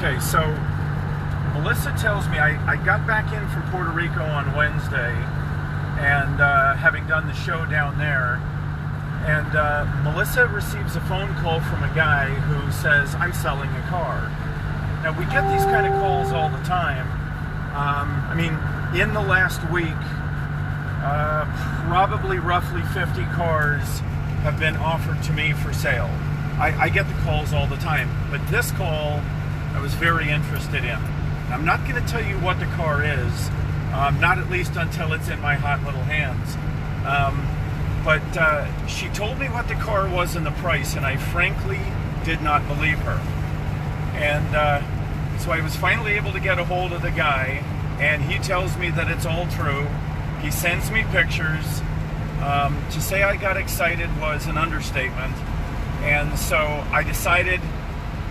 Okay, so Melissa tells me I got back in from Puerto Rico on Wednesday, and having done the show down there, and Melissa receives a phone call from a guy who says, I'm selling a car. Now, we get these kind of calls all the time. I mean, in the last week, probably roughly 50 cars have been offered to me for sale. I get the calls all the time, but this call I was very interested in. I'm not going to tell you what the car is, not at least until it's in my hot little hands. But she told me what the car was and the price, and I frankly did not believe her. And so I was finally able to get a hold of the guy, and he tells me that it's all true. He sends me pictures. To say I got excited was an understatement. And so I decided,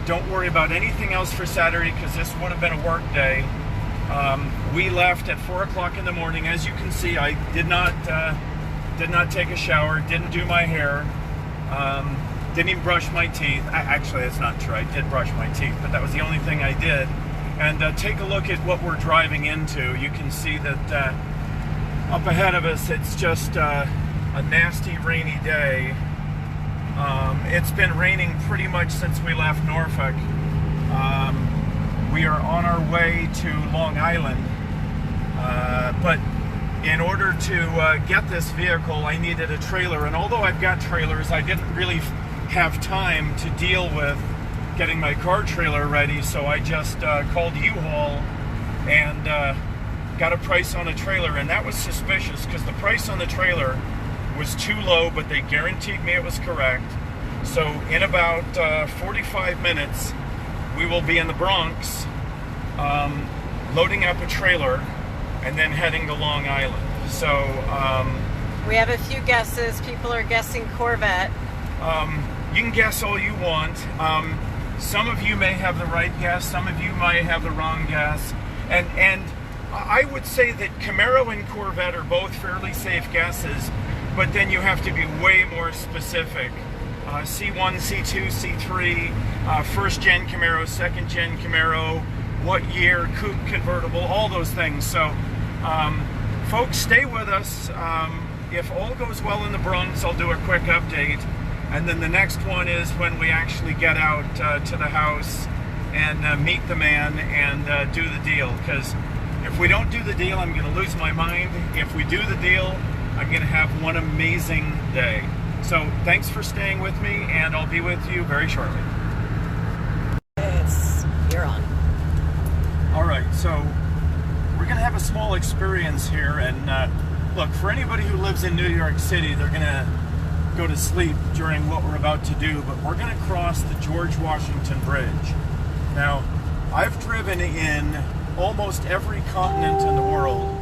don't worry about anything else for Saturday, because this would have been a work day. We left at 4 o'clock in the morning. As you can see, I did not take a shower, didn't do my hair, didn't even brush my teeth. Actually, that's not true. I did brush my teeth, but that was the only thing I did. And take a look at what we're driving into. You can see that up ahead of us, it's just a nasty rainy day. It's been raining pretty much since we left Norfolk. We are on our way to Long Island, but in order to get this vehicle, I needed a trailer, and although I've got trailers, I didn't really have time to deal with getting my car trailer ready, so I just called U-Haul and got a price on a trailer, and that was suspicious because the price on the trailer was too low, but they guaranteed me it was correct. So in about 45 minutes, we will be in the Bronx, loading up a trailer, and then heading to Long Island. So we have a few guesses. People are guessing Corvette. You can guess all you want. Some of you may have the right guess. Some of you might have the wrong guess. And I would say that Camaro and Corvette are both fairly safe guesses, but then you have to be way more specific. C1, C2, C3, first gen Camaro, second gen Camaro, what year, coupe, convertible, all those things. So folks, stay with us. If all goes well in the Bronx, I'll do a quick update, and then the next one is when we actually get out to the house and meet the man and do the deal, because if we don't do the deal, I'm going to lose my mind. If we do the deal, I'm going to have one amazing day. So thanks for staying with me, and I'll be with you very shortly. You're on. All right, so we're going to have a small experience here, and look, for anybody who lives in New York City, they're going to go to sleep during what we're about to do, but we're going to cross the George Washington Bridge. Now, I've driven in almost every continent in the world,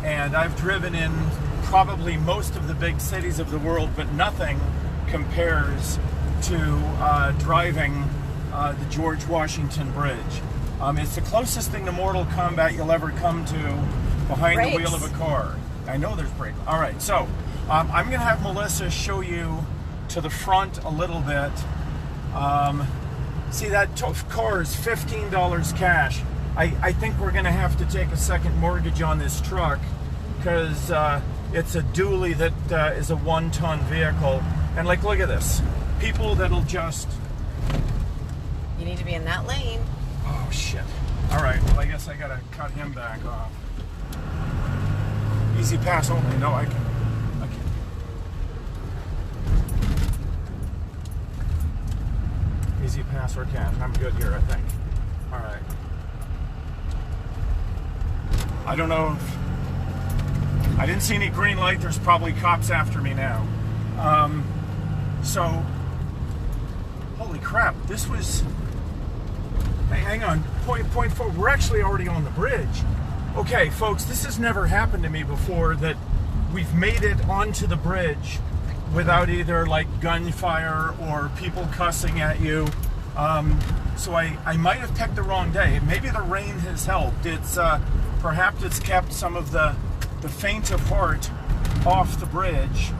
and I've driven in probably most of the big cities of the world, but nothing compares to driving the George Washington Bridge. It's the closest thing to Mortal Kombat you'll ever come to behind the wheel of a car. I know there's brakes. All right, so I'm going to have Melissa show you to the front a little bit. See, that car is $15 cash. I think we're going to have to take a second mortgage on this truck because it's a dually that is a 1-ton vehicle. And like, look at this. People that'll just... You need to be in that lane. Oh, shit. All right, well, I guess I got to cut him back off. Easy pass only. No, I can. Easy pass or cash. I'm good here, I think. All right. I don't know if... I didn't see any green light. There's probably cops after me now. So, holy crap. This was... Hey, hang on. Point forward. We're actually already on the bridge. Okay, folks, this has never happened to me before, that we've made it onto the bridge without either, like, gunfire or people cussing at you. So I might have picked the wrong day. Maybe the rain has helped. It's perhaps it's kept some of the faint of heart off the bridge.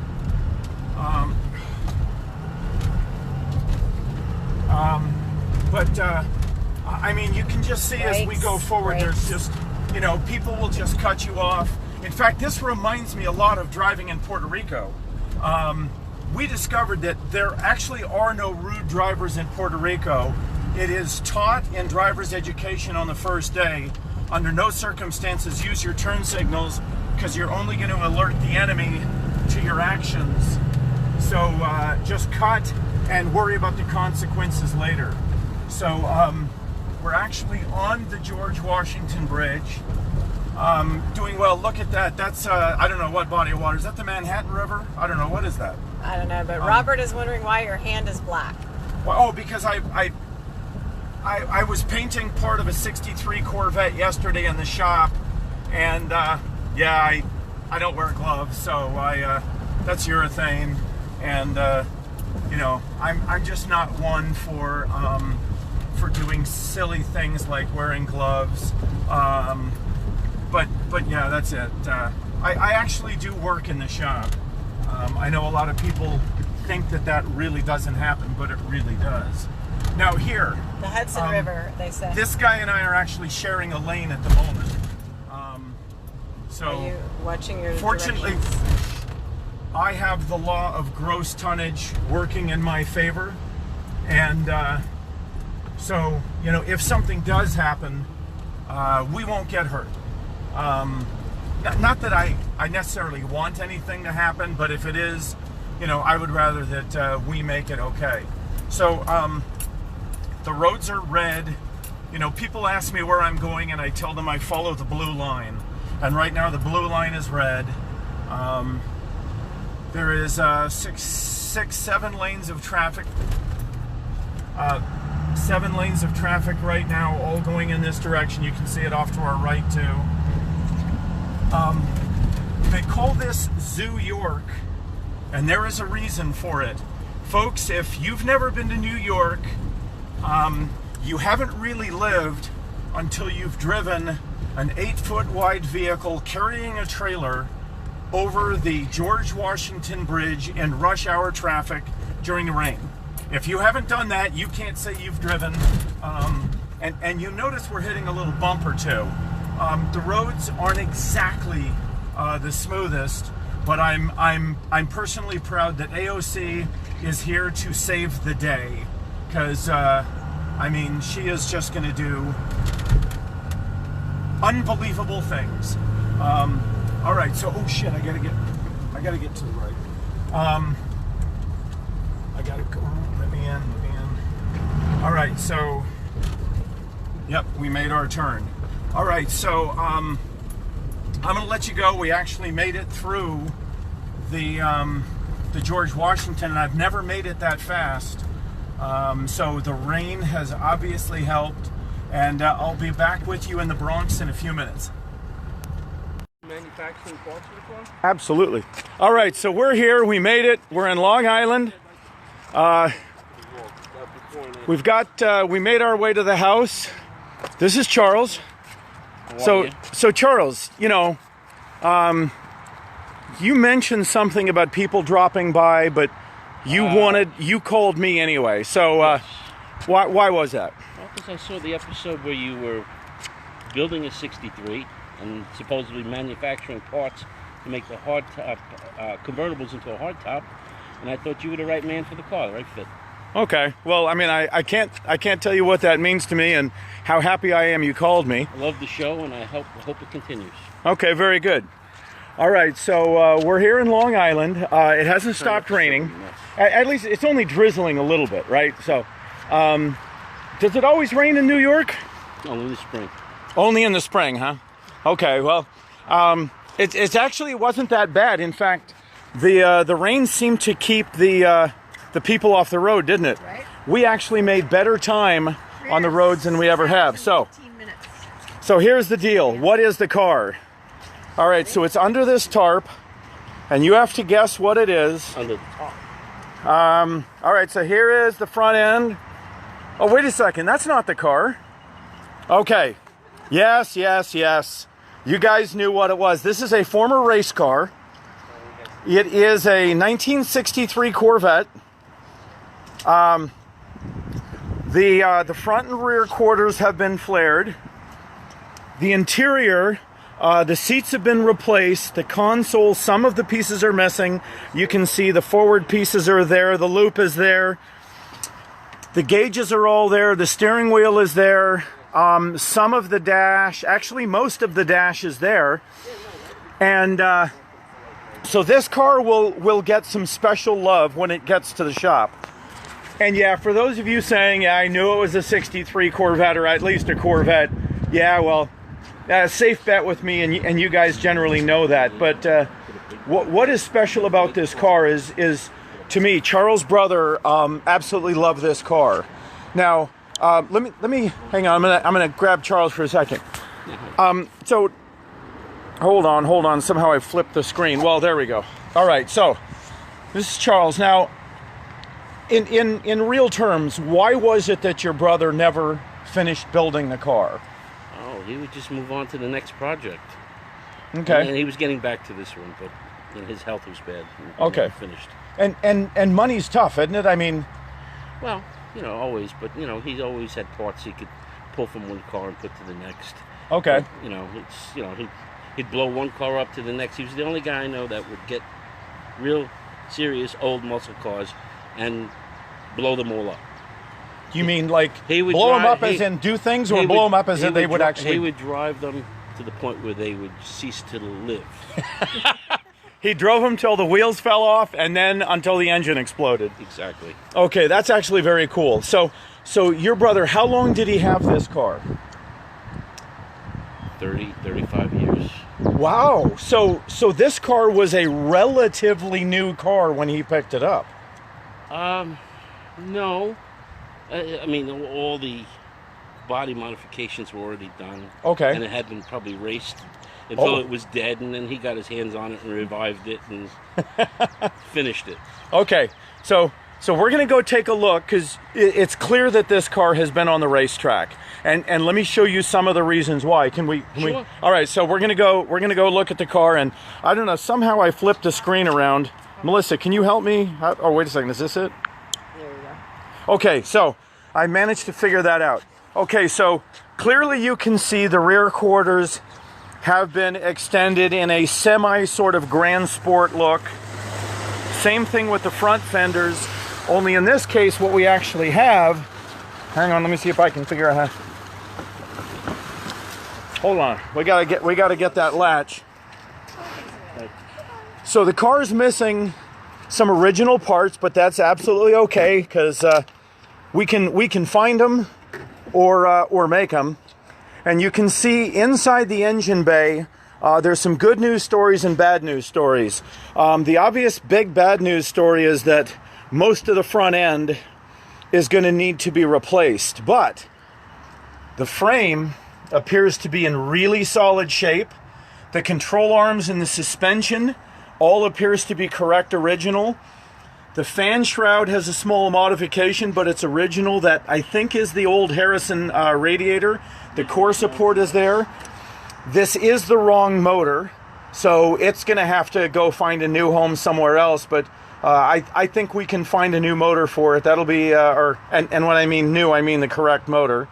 I mean, you can just see as we go forward, there's just, you know, people will just cut you off. In fact, this reminds me a lot of driving in Puerto Rico. We discovered that there actually are no rude drivers in Puerto Rico. It is taught in driver's education on the first day. Under no circumstances use your turn signals, because you're only going to alert the enemy to your actions. So just cut and worry about the consequences later. So we're actually on the George Washington Bridge. Doing well. Look at that. That's I don't know what body of water. Is that the Manhattan River? I don't know. What is that? I don't know, but Robert is wondering why your hand is black. Well, because I was painting part of a '63 Corvette yesterday in the shop, and yeah, I don't wear gloves, so that's urethane, and you know, I'm just not one for doing silly things like wearing gloves. But yeah, that's it. I actually do work in the shop. I know a lot of people think that really doesn't happen, but it really does. Now here, the Hudson River, they say. This guy and I are actually sharing a lane at the moment. So are you watching your fortunately, directions? I have the law of gross tonnage working in my favor, and so you know, if something does happen, we won't get hurt. Not that I necessarily want anything to happen, but if it is, you know, I would rather that we make it okay. So the roads are red. You know, people ask me where I'm going, and I tell them I follow the blue line. And right now the blue line is red. There is 7 lanes of traffic. 7 lanes of traffic right now, all going in this direction. You can see it off to our right too. They call this Zoo York, and there is a reason for it. Folks, if you've never been to New York, you haven't really lived until you've driven an 8-foot wide vehicle carrying a trailer over the George Washington Bridge in rush hour traffic during the rain. If you haven't done that, you can't say you've driven. And you notice we're hitting a little bump or two. The roads aren't exactly the smoothest, but I'm personally proud that AOC is here to save the day, because I mean, she is just going to do unbelievable things. All right, so oh shit, I gotta get to the right. I gotta go. Let me in. All right, so yep, we made our turn. All right, so I'm gonna let you go. We actually made it through the George Washington, and I've never made it that fast. So the rain has obviously helped, and I'll be back with you in the Bronx in a few minutes. Manufacturing parts for the car? Absolutely. All right, so we're here. We made it. We're in Long Island. We made our way to the house. This is Charles. So Charles, you know, you mentioned something about people dropping by, but you called me anyway. So why was that? Well, because I saw the episode where you were building a 63 and supposedly manufacturing parts to make the hard top convertibles into a hard top, and I thought you were the right man for the car, the right fit. Okay. Well, I mean, I can't tell you what that means to me and how happy I am you called me. I love the show, and I hope it continues. Okay, very good. All right, so we're here in Long Island. It hasn't stopped raining. At least it's only drizzling a little bit, right? So, does it always rain in New York? Only in the spring. Only in the spring, huh? Okay, well, it actually wasn't that bad. In fact, the rain seemed to keep the people off the road, didn't it? Right. We actually made better time on the roads than we ever have. So here's the deal. What is the car? All right, so it's under this tarp, and you have to guess what it is. Under the top. All right, so here is the front end. Oh, wait a second. That's not the car. Okay. Yes. You guys knew what it was. This is a former race car. It is a 1963 Corvette. The front and rear quarters have been flared. The interior, the seats have been replaced. The console, some of the pieces are missing. You can see the forward pieces are there. The loop is there. The gauges are all there. The steering wheel is there. Some of the dash, actually most of the dash is there. And so this car will get some special love when it gets to the shop. And yeah, for those of you saying, yeah, I knew it was a 63 Corvette, or at least a Corvette. Yeah, well, safe bet with me, and you guys generally know that. But what is special about this car is to me, Charles' brother absolutely loved this car. Now, let me hang on. I'm gonna grab Charles for a second. So hold on. Somehow I flipped the screen. Well, there we go. All right. So this is Charles. Now, in real terms, why was it that your brother never finished building the car? Oh, he would just move on to the next project. Okay. And he was getting back to this one, but his health was bad. Okay. Finished. And money's tough, isn't it? I mean, well, always, but he's always had parts he could pull from one car and put to the next. Okay. But, he'd blow one car up to the next. He was the only guy I know that would get real serious old muscle cars and blow them all up. You mean like he would blow them up as in do things, or blow them up as in they would actually? He would drive them to the point where they would cease to live. He drove them till the wheels fell off, and then until the engine exploded. Exactly. Okay, that's actually very cool. So your brother, how long did he have this car? 35 years. Wow. So this car was a relatively new car when he picked it up. No. I mean, all the body modifications were already done. Okay. And it had been probably raced until it was dead, and then he got his hands on it and revived it and finished it. Okay. So we're going to go take a look, because it's clear that this car has been on the racetrack. And let me show you some of the reasons why. Can we? Sure. All right, so we're gonna go look at the car, and I don't know, somehow I flipped the screen around. Melissa, can you help me? Oh, wait a second, is this it? There we go. Okay, so I managed to figure that out. Okay, so clearly you can see the rear quarters have been extended in a semi sort of Grand Sport look. Same thing with the front fenders, only in this case what we actually have, hang on, let me see if I can figure out how. Hold on, we gotta get that latch. So the car's missing some original parts, but that's absolutely okay, because we can find them or make them. And you can see inside the engine bay, there's some good news stories and bad news stories. The obvious big bad news story is that most of the front end is going to need to be replaced, but the frame appears to be in really solid shape. The control arms and the suspension all appears to be correct original. The fan shroud has a small modification, but it's original. That I think is the old Harrison radiator. The core support is there. This is the wrong motor, so it's going to have to go find a new home somewhere else, but I think we can find a new motor for it. That'll be, and when I mean new, I mean the correct motor.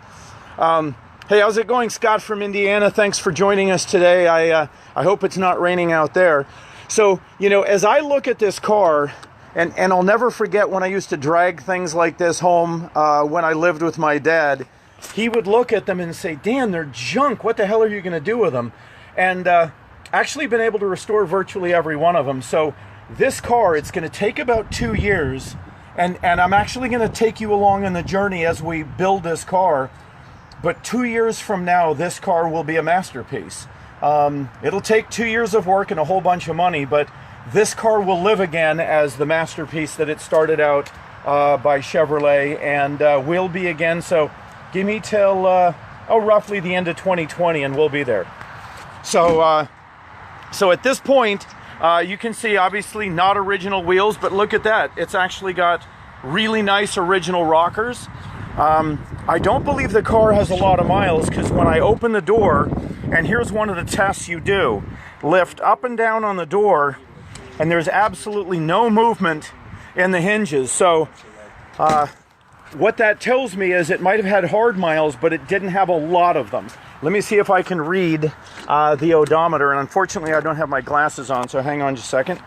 Hey, how's it going, Scott from Indiana? Thanks for joining us today. I hope it's not raining out there. So, as I look at this car, and I'll never forget when I used to drag things like this home when I lived with my dad, he would look at them and say, Dan, they're junk. What the hell are you going to do with them? And actually been able to restore virtually every one of them. So this car, it's going to take about 2 years, and I'm actually going to take you along on the journey as we build this car. But 2 years from now, this car will be a masterpiece. It'll take 2 years of work and a whole bunch of money, but this car will live again as the masterpiece that it started out by Chevrolet, and will be again. So give me till roughly the end of 2020, and we'll be there. So at this point, you can see obviously not original wheels, but look at that. It's actually got really nice original rockers. I don't believe the car has a lot of miles, because when I open the door, and here's one of the tests you do, lift up and down on the door, and there's absolutely no movement in the hinges. So what that tells me is it might have had hard miles, but it didn't have a lot of them. Let me see if I can read the odometer, and unfortunately I don't have my glasses on, so hang on just a second.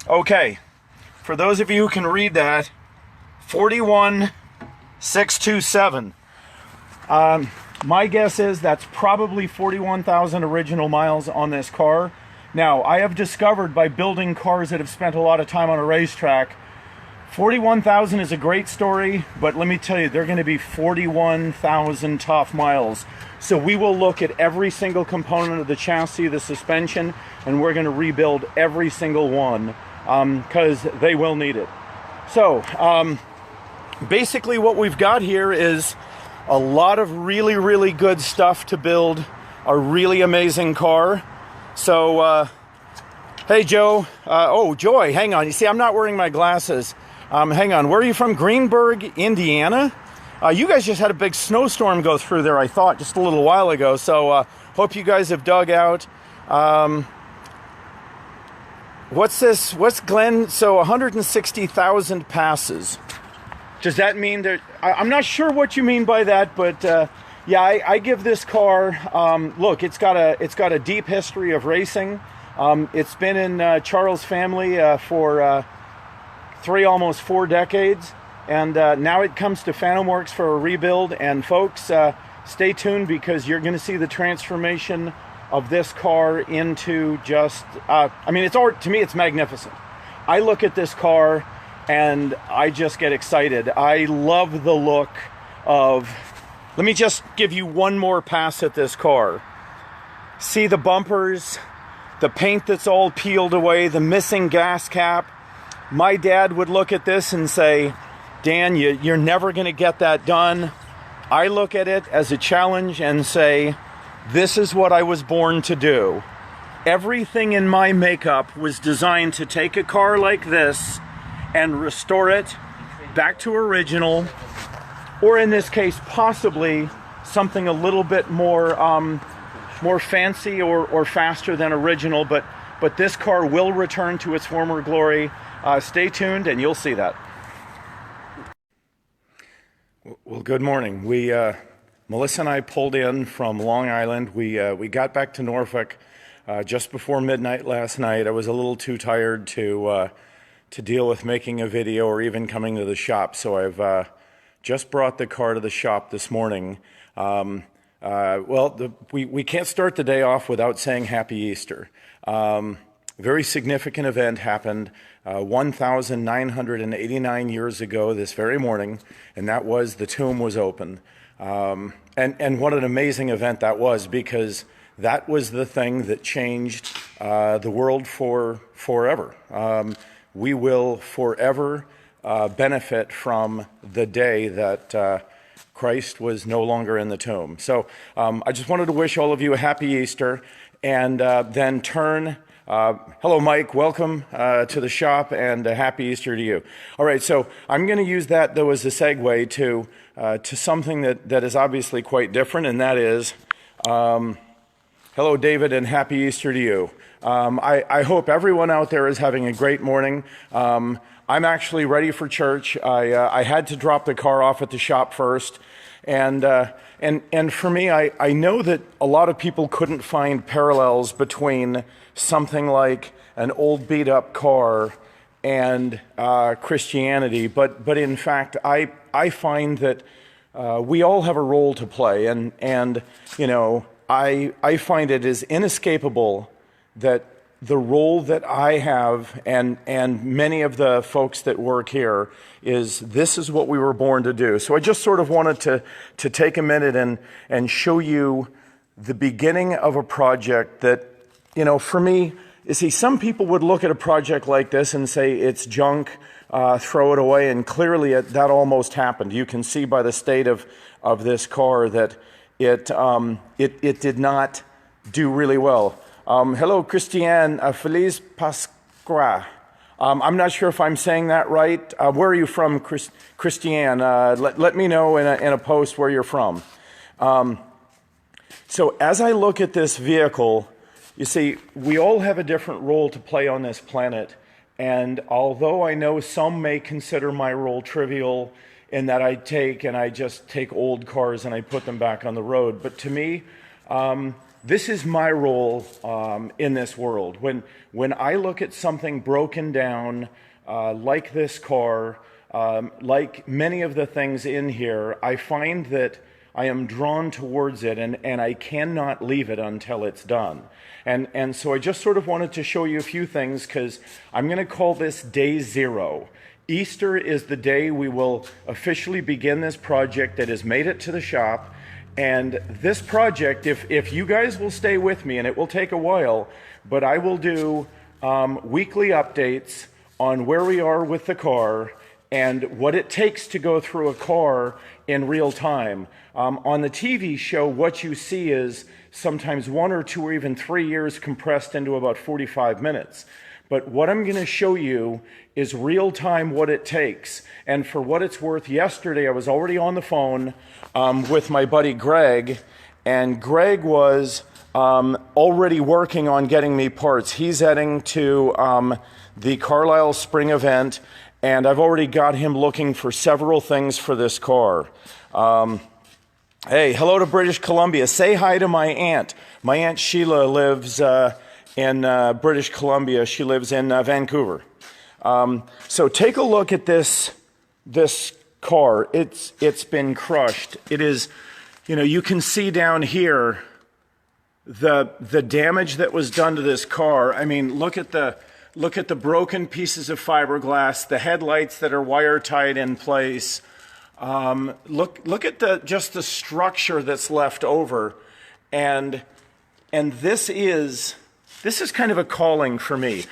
Okay, for those of you who can read that, 41,627. My guess is that's probably 41,000 original miles on this car. Now, I have discovered by building cars that have spent a lot of time on a racetrack, 41,000 is a great story, but let me tell you, they're going to be 41,000 tough miles. So we will look at every single component of the chassis, the suspension, and we're going to rebuild every single one because they will need it. So, basically what we've got here is a lot of really, really good stuff to build a really amazing car. So, hey Joe, oh Joy, hang on. You see, I'm not wearing my glasses. Hang on, where are you from? Greenburgh, Indiana? You guys just had a big snowstorm go through there, I thought, just a little while ago. So, hope you guys have dug out. What's this? What's Glenn? So 160,000 passes. Does that mean that, I'm not sure what you mean by that, but yeah, I give this car, look, it's got a deep history of racing. It's been in Charles' family for 3, almost 4 decades, and now it comes to FantomWorks for a rebuild. And folks, stay tuned because you're going to see the transformation of this car into just, I mean, to me, it's magnificent. I look at this car and I just get excited. I love the look of, let me just give you one more pass at this car. See the bumpers, the paint that's all peeled away, the missing gas cap. My dad would look at this and say, Dan, you're never gonna get that done. I look at it as a challenge and say, this is what I was born to do. Everything in my makeup was designed to take a car like this and restore it back to original, or in this case, possibly something a little bit more more fancy or faster than original, but this car will return to its former glory. Stay tuned and you'll see that. Well, good morning. Melissa and I pulled in from Long Island. We got back to Norfolk just before midnight last night. I was a little too tired to deal with making a video or even coming to the shop, so I've just brought the car to the shop this morning. We can't start the day off without saying Happy Easter. Very significant event happened 1,989 years ago this very morning, and that was the tomb was opened. And what an amazing event that was, because that was the thing that changed the world forever. We will forever benefit from the day that Christ was no longer in the tomb. So I just wanted to wish all of you a happy Easter, and then turn. Hello, Mike. Welcome to the shop, and a happy Easter to you. All right, so I'm going to use that, though, as a segue to something that is obviously quite different, and that is, hello, David, and happy Easter to you. I hope everyone out there is having a great morning. I'm actually ready for church. I had to drop the car off at the shop first, and for me, I know that a lot of people couldn't find parallels between something like an old beat-up car and Christianity, but in fact, I find that we all have a role to play, and you know, I find it is inescapable that the role that I have and many of the folks that work here is this is what we were born to do. So I just sort of wanted to take a minute and show you the beginning of a project that, you know, for me, you see, some people would look at a project like this and say it's junk, throw it away, and clearly that almost happened. You can see by the state of this car that it did not do really well. Hello, Christiane. Feliz Pascua. I'm not sure if I'm saying that right. Where are you from, Christiane? Let me know in a post where you're from. So as I look at this vehicle, you see, we all have a different role to play on this planet. And although I know some may consider my role trivial in that I just take old cars and I put them back on the road, but to me, this is my role in this world. When I look at something broken down, like this car, like many of the things in here, I find that I am drawn towards it, and I cannot leave it until it's done. And so I just sort of wanted to show you a few things, because I'm going to call this day 0. Easter is the day we will officially begin this project that has made it to the shop. And this project, if you guys will stay with me, and it will take a while, but I will do weekly updates on where we are with the car and what it takes to go through a car in real time. On the TV show, what you see is sometimes 1 or 2 or even 3 years compressed into about 45 minutes. But what I'm going to show you is real time what it takes. And for what it's worth, yesterday I was already on the phone with my buddy Greg, and Greg was already working on getting me parts. He's heading to the Carlisle Spring event, and I've already got him looking for several things for this car. Hey, hello to British Columbia. Say hi to my aunt. My Aunt Sheila lives in British Columbia. She lives in Vancouver. So take a look at this car. It's been crushed. It is, you can see down here the damage that was done to this car. I mean, look at the broken pieces of fiberglass, the headlights that are wire tied in place. Look at just the structure that's left over, and this is kind of a calling for me.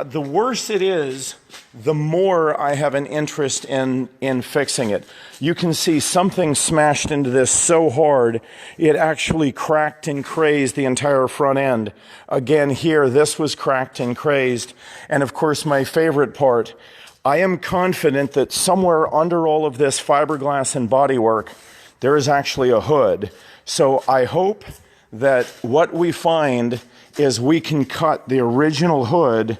The worse it is, the more I have an interest in fixing it. You can see something smashed into this so hard, it actually cracked and crazed the entire front end. Again, here, this was cracked and crazed. And of course, my favorite part, I am confident that somewhere under all of this fiberglass and bodywork, there is actually a hood. So I hope that what we find is we can cut the original hood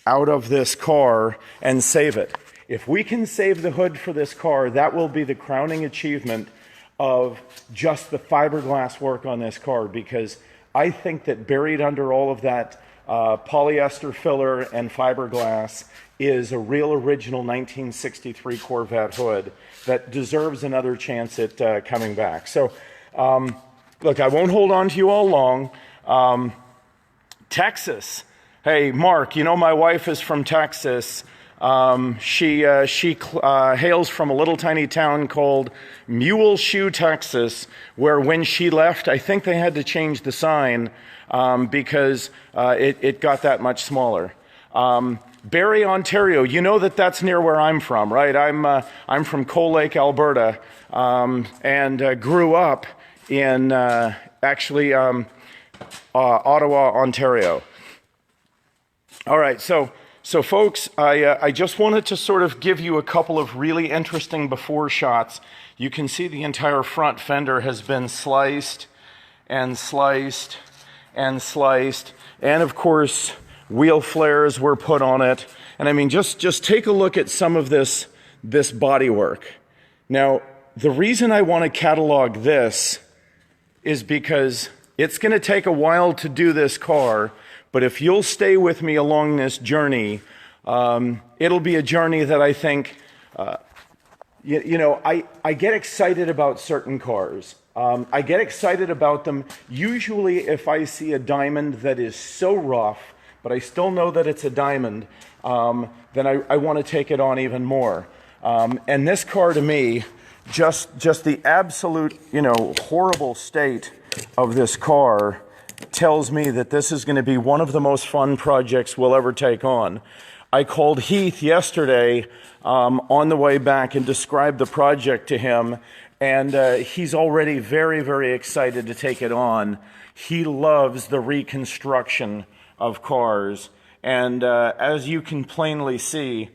out of this car and save it. If we can save the hood for this car, that will be the crowning achievement of just the fiberglass work on this car, because I think that buried under all of that polyester filler and fiberglass is a real original 1963 Corvette hood that deserves another chance at coming back. So, look, I won't hold on to you all long. Texas. Hey, Mark, my wife is from Texas. She hails from a little tiny town called Muleshoe, Texas, where when she left, I think they had to change the sign because it got that much smaller. Barrie, Ontario, that's near where I'm from, right? I'm from Coal Lake, Alberta, and grew up in Ottawa, Ontario. All right, so folks, I just wanted to sort of give you a couple of really interesting before shots. You can see the entire front fender has been sliced and sliced and sliced, and of course, wheel flares were put on it. And I mean, just take a look at some of this bodywork. Now, the reason I want to catalog this is because it's going to take a while to do this car, but if you'll stay with me along this journey, it'll be a journey that I think, I get excited about certain cars. I get excited about them usually if I see a diamond that is so rough, but I still know that it's a diamond, then I want to take it on even more. And this car to me, just the absolute, horrible state of this car tells me that this is going to be one of the most fun projects we'll ever take on. I called Heath yesterday on the way back and described the project to him, and he's already very, very excited to take it on. He loves the reconstruction of cars, and as you can plainly see,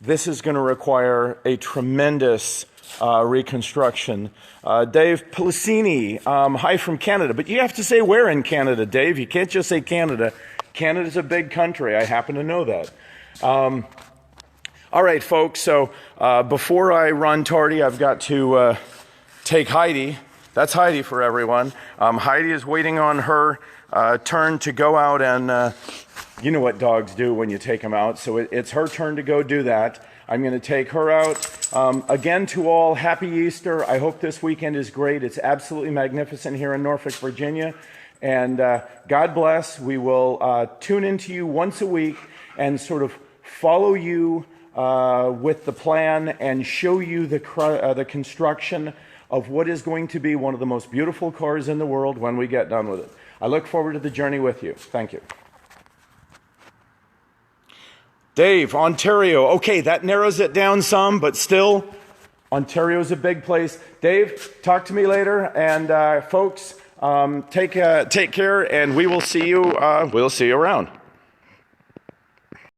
this is going to require a tremendous reconstruction. Dave Policini, hi from Canada, but you have to say where in Canada, Dave. You can't just say Canada. Canada's a big country. I happen to know that. All right, folks, so before I run tardy, I've got to take Heidi. That's Heidi for everyone. Heidi is waiting on her turn to go out and you know what dogs do when you take them out, so it's her turn to go do that. I'm going to take her out. Again, to all, happy Easter. I hope this weekend is great. It's absolutely magnificent here in Norfolk, Virginia. And God bless. We will tune into you once a week and sort of follow you with the plan and show you the construction of what is going to be one of the most beautiful cars in the world when we get done with it. I look forward to the journey with you. Thank you. Dave, Ontario. Okay, that narrows it down some, but still, Ontario's a big place. Dave, talk to me later, and folks, take care, and we'll see you around.